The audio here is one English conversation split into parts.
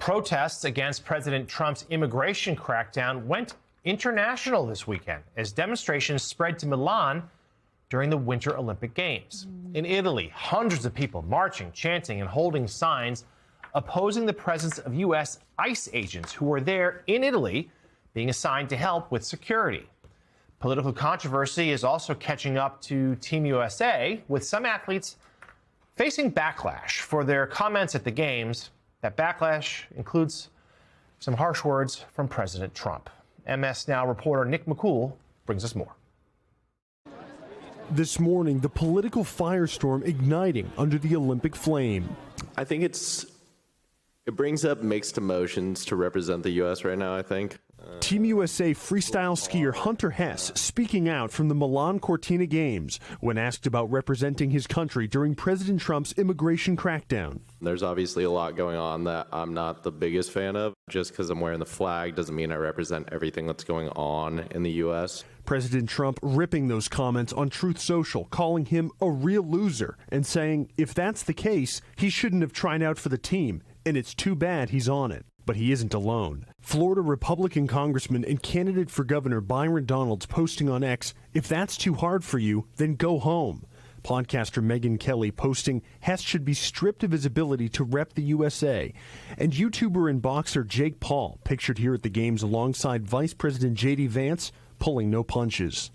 Protests against President Trump's immigration crackdown went international this weekend as demonstrations spread to Milan during the Winter Olympic Games. In Italy, hundreds of people marching, chanting, and holding signs opposing the presence of U.S. ICE agents who were there in Italy being assigned to help with security. Political controversy is also catching up to Team USA, with some athletes facing backlash for their comments at the Games. That backlash includes some harsh words from President Trump. MS Now reporter Nick McCool brings us more. This morning, the political firestorm igniting under the Olympic flame. I think it brings up mixed emotions to represent the U.S. right now, I think. Team USA freestyle skier Hunter Hess speaking out from the Milan Cortina Games when asked about representing his country during President Trump's immigration crackdown. There's obviously a lot going on that I'm not the biggest fan of. Just because I'm wearing the flag doesn't mean I represent everything that's going on in the U.S. President Trump ripping those comments on Truth Social, calling him a real loser and saying if that's the case, he shouldn't have tried out for the team, and it's too bad he's on it. But he isn't alone. Florida Republican Congressman and candidate for governor Byron Donalds posting on X, if that's too hard for you, then go home. Podcaster Megyn Kelly posting Hess should be stripped of his ability to rep the USA. And YouTuber and boxer Jake Paul, pictured here at the Games alongside Vice President J.D. Vance, pulling no punches.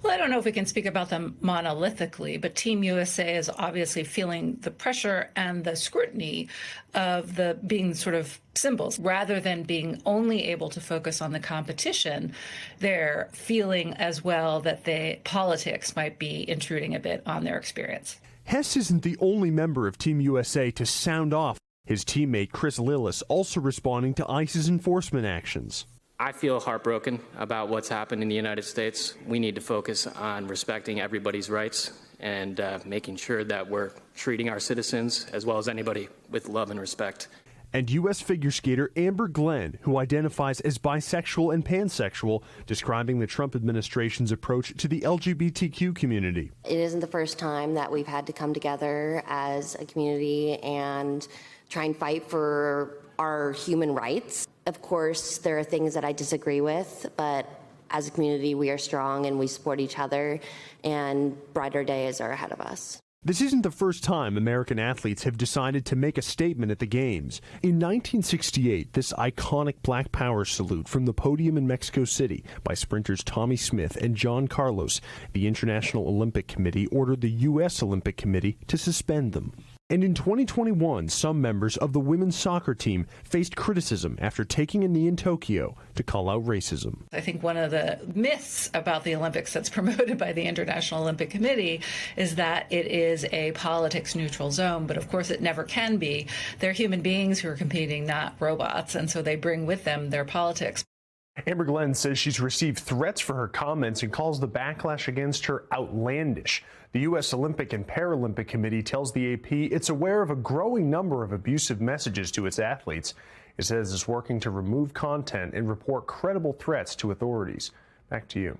Well, I don't know if we can speak about them monolithically, but Team USA is obviously feeling the pressure and the scrutiny of the being sort of symbols. Rather than being only able to focus on the competition, they're feeling as well that the politics might be intruding a bit on their experience. Hess isn't the only member of Team USA to sound off. His teammate Chris Lillis also responding to ICE's enforcement actions. I feel heartbroken about what's happened in the United States. We need to focus on respecting everybody's rights and making sure that we're treating our citizens as well as anybody with love and respect. And U.S. figure skater Amber Glenn, who identifies as bisexual and pansexual, describing the Trump administration's approach to the LGBTQ community. It isn't the first time that we've had to come together as a community and try and fight for our human rights. Of course, there are things that I disagree with, but as a community, we are strong and we support each other, and brighter days are ahead of us. This isn't the first time American athletes have decided to make a statement at the Games. In 1968, this iconic Black Power salute from the podium in Mexico City by sprinters Tommy Smith and John Carlos, the International Olympic Committee ordered the U.S. Olympic Committee to suspend them. And in 2021, some members of the women's soccer team faced criticism after taking a knee in Tokyo to call out racism. I think one of the myths about the Olympics that's promoted by the International Olympic Committee is that it is a politics-neutral zone, but of course it never can be. They're human beings who are competing, not robots, and so they bring with them their politics. Amber Glenn says she's received threats for her comments and calls the backlash against her outlandish. The U.S. Olympic and Paralympic Committee tells the AP it's aware of a growing number of abusive messages to its athletes. It says it's working to remove content and report credible threats to authorities. Back to you.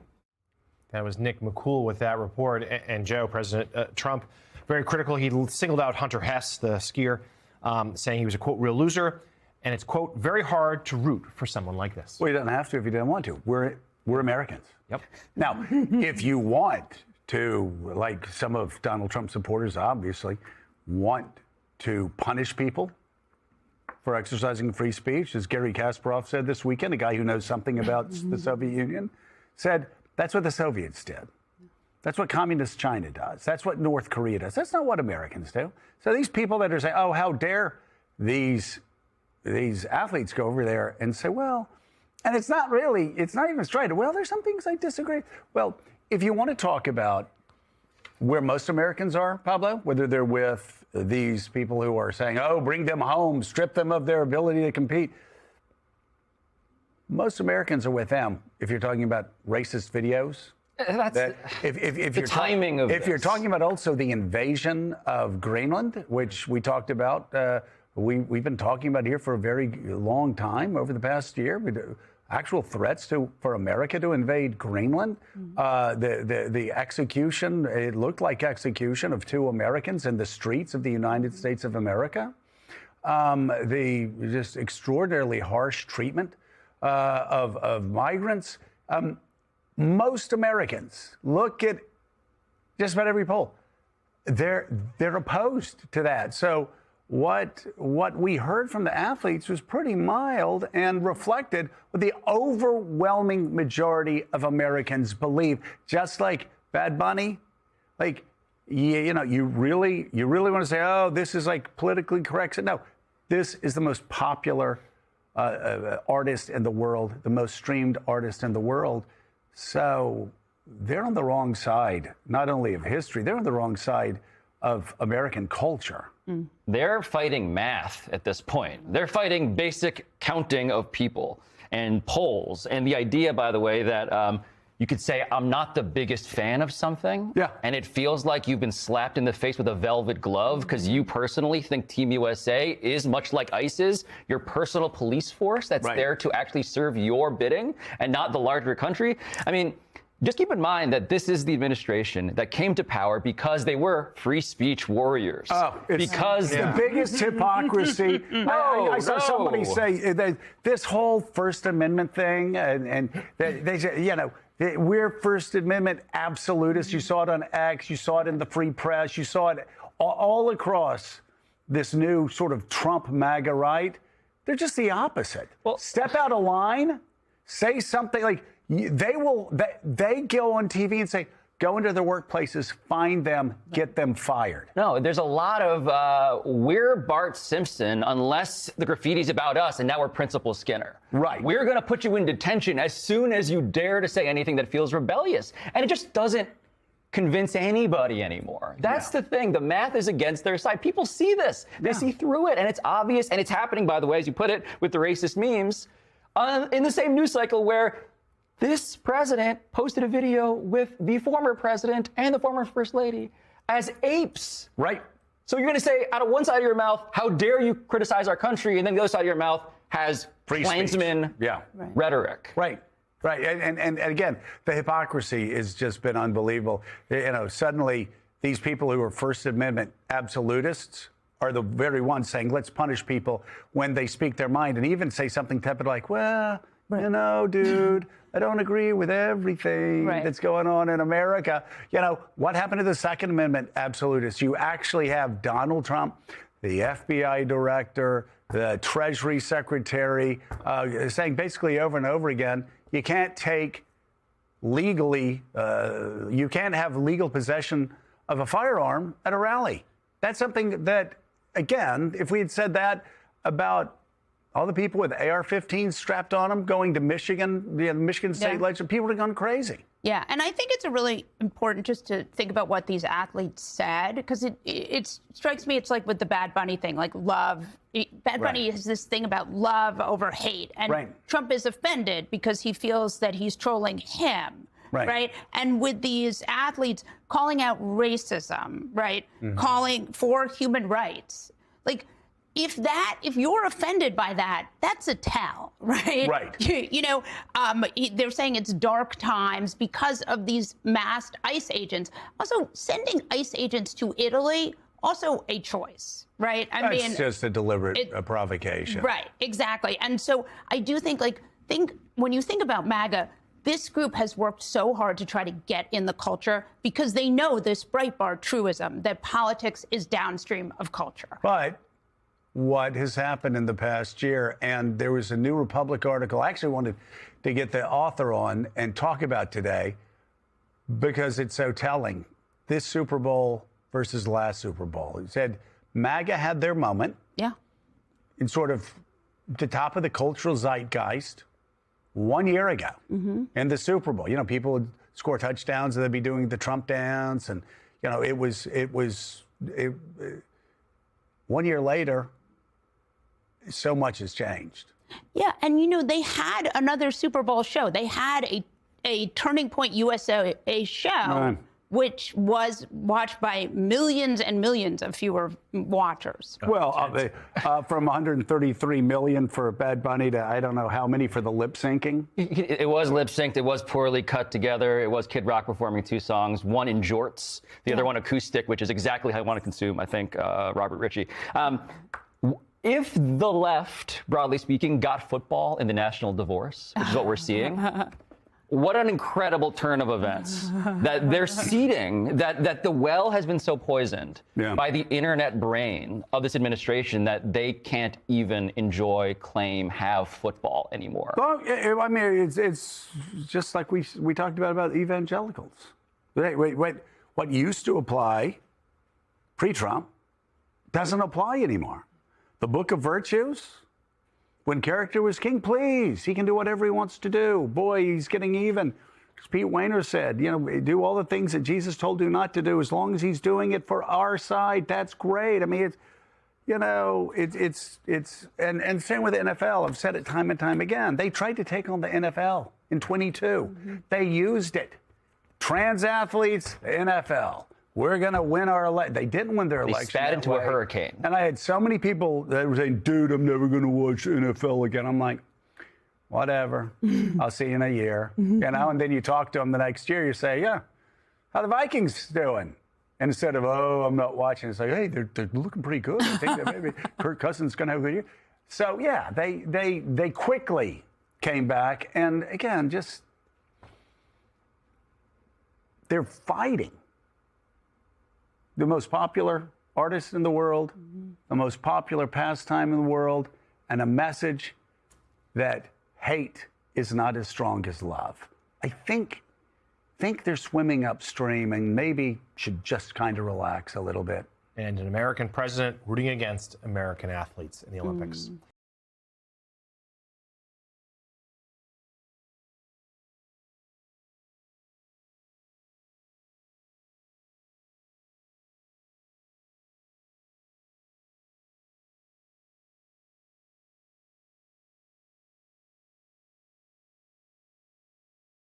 That was Nick McCool with that report. And Joe, President Trump, very critical. He singled out Hunter Hess, the skier, saying he was a, quote, real loser. And it's, quote, very hard to root for someone like this. Well, you don't have to if you don't want to. We're Americans. Yep. Now, if you want to, like some of Donald Trump's supporters obviously, want to punish people for exercising free speech, as Garry Kasparov said this weekend, a guy who knows something about the Soviet Union, said that's what the Soviets did. That's what communist China does. That's what North Korea does. That's not what Americans do. So these people that are saying, oh, how dare these athletes go over there and say, well, and it's not even straight. Well, there's some things I disagree. Well, if you want to talk about where most Americans are, Pablo, whether they're with these people who are saying, oh, bring them home, strip them of their ability to compete. Most Americans are with them if you're talking about racist videos. If you're talking about also the invasion of Greenland, which we talked about, we've been talking about here for a very long time over the past year. Actual threats for America to invade Greenland. The execution, it looked like execution of 2 Americans in the streets of the United States of America. the just extraordinarily harsh treatment of migrants. Most Americans, look at just about every poll, they're opposed to that. So what we heard from the athletes was pretty mild and reflected what the overwhelming majority of Americans believe. Just like Bad Bunny, like you really want to say, oh, this is like politically correct. No, this is the most popular artist in the world, the most streamed artist in the world. So they're on the wrong side, not only of history, they're on the wrong side of American culture. They're fighting math at this point. They're fighting basic counting of people and polls. And the idea, by the way, that you could say, I'm not the biggest fan of something. Yeah. And it feels like you've been slapped in the face with a velvet glove because you personally think Team USA is, much like ICE is, your personal police force that's there to actually serve your bidding and not the larger country. I mean, just keep in mind that this is the administration that came to power because they were free speech warriors. Oh, it's because the biggest hypocrisy. I saw somebody say that this whole First Amendment thing, and they say, we're First Amendment absolutists. You saw it on X, you saw it in the Free Press, you saw it all across this new sort of Trump MAGA right. They're just the opposite. Well, step out of line, say something like. They go on TV and say, go into their workplaces, find them, get them fired. No, there's a lot of, we're Bart Simpson unless the graffiti's about us, and now we're Principal Skinner. Right. We're going to put you in detention as soon as you dare to say anything that feels rebellious. And it just doesn't convince anybody anymore. That's the thing. The math is against their side. People see this. They see through it, and it's obvious. And it's happening, by the way, as you put it, with the racist memes, in the same news cycle where this president posted a video with the former president and the former first lady as apes. Right. So you're going to say, out of one side of your mouth, how dare you criticize our country, and then the other side of your mouth has Klansman rhetoric. Right. And again, the hypocrisy has just been unbelievable. Suddenly these people who are First Amendment absolutists are the very ones saying, let's punish people when they speak their mind and even say something tepid like, well, dude, I don't agree with everything that's going on in America. What happened to the Second Amendment absolutists? You actually have Donald Trump, the FBI director, the Treasury Secretary, saying basically over and over again, you can't take legally, you can't have legal possession of a firearm at a rally. That's something that, again, if we had said that about all the people with AR-15s strapped on them going to Michigan, the Michigan State Legislature, people would have gone crazy. Yeah, and I think it's a really important just to think about what these athletes said, because it strikes me, it's like with the Bad Bunny thing, like love. Bad Bunny has this thing about love over hate, and Trump is offended because he feels that he's trolling him. Right. And with these athletes calling out racism, calling for human rights, like, if you're offended by that, that's a tell, right? They're saying it's dark times because of these masked ICE agents. Also, sending ICE agents to Italy, also a choice, right? It's just a deliberate provocation. Right, exactly. And so I do think when you think about MAGA, this group has worked so hard to try to get in the culture because they know this Breitbart truism that politics is downstream of culture. But what has happened in the past year, and there was a New Republic article I actually wanted to get the author on and talk about today because it's so telling. This Super Bowl versus the last Super Bowl. He said MAGA had their moment. Yeah. In sort of the top of the cultural zeitgeist 1 year ago in the Super Bowl. People would score touchdowns and they'd be doing the Trump dance. And, it was 1 year later, so much has changed. Yeah, and they had another Super Bowl show. They had a Turning Point USA show, which was watched by millions and millions of fewer watchers. Well, from 133 million for Bad Bunny to I don't know how many for the lip syncing. It was lip synced. It was poorly cut together. It was Kid Rock performing two songs, one in jorts, the other one acoustic, which is exactly how I want to consume, I think, Robert Ritchie. if the left, broadly speaking, got football in the national divorce, which is what we're seeing, what an incredible turn of events. That they're seeding, that the well has been so poisoned by the internet brain of this administration that they can't even enjoy, claim, have football anymore. Well, I mean, it's just like we talked about evangelicals. What used to apply pre-Trump doesn't apply anymore. The Book of Virtues, when character was king, please, he can do whatever he wants to do. Boy, he's getting even. As Pete Weiner said, do all the things that Jesus told you not to do. As long as he's doing it for our side, that's great. I mean, and same with the NFL. I've said it time and time again. They tried to take on the NFL in 22. They used it. Trans athletes, NFL. We're going to win our election. They didn't win their election. They spat into a hurricane. And I had so many people that were saying, dude, I'm never going to watch NFL again. I'm like, whatever. I'll see you in a year. And then you talk to them the next year. You say, yeah, how the Vikings doing? And instead of, oh, I'm not watching, it's like, hey, they're looking pretty good. I think that maybe Kirk Cousins is going to have a good year. So, yeah, they quickly came back. And, again, just they're fighting the most popular artist in the world, the most popular pastime in the world, and a message that hate is not as strong as love. I think they're swimming upstream and maybe should just kind of relax a little bit. And an American president rooting against American athletes in the Olympics.